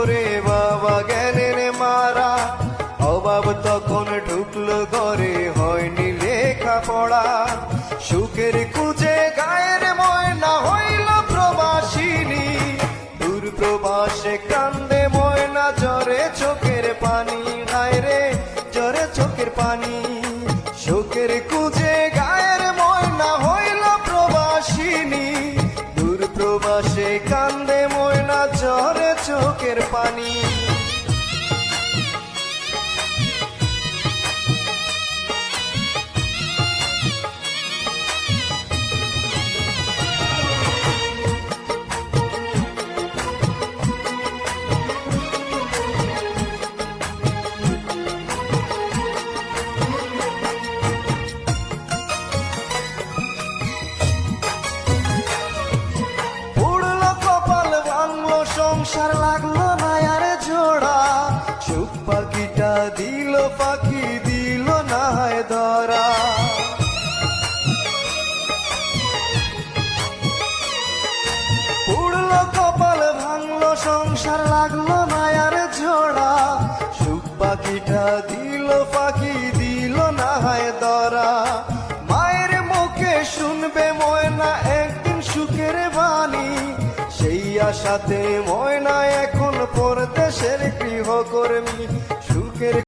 ওরে বাবা জ্ঞানের মারা, অভাব তখন ঢুকলো ঘরে, হয়নি লেখা পড়া। সুখের খুঁজে গায়ের ময়না হইল প্রবাসিনী, দূর প্রবাসে কান্দে ময়না, জ্বরে চোখের পানি, হায় রে জ্বরে চোখের পানি। সুখের খুঁজে গায়ের ময়না হইল প্রবাসিনী, দূর প্রবাসে কান্দে ময়না, জ্বরে চোখের পানি। সংসার লাগলো না আর জোড়া, সুখ পাখিটা দিল পাখি, দিল না হয় ধরা। উড়লো কপাল ভাঙলো সংসার লাগলো না আর জোড়া, সুখ পাখিটা দিল পাখি, দিল না হয় ধরা। মায়ের মুখে শুনবে ময়না একদিন সুখের বাণী, সেই আশাতে ময়না এখন পরদেশের গৃহকর্মী। সুখের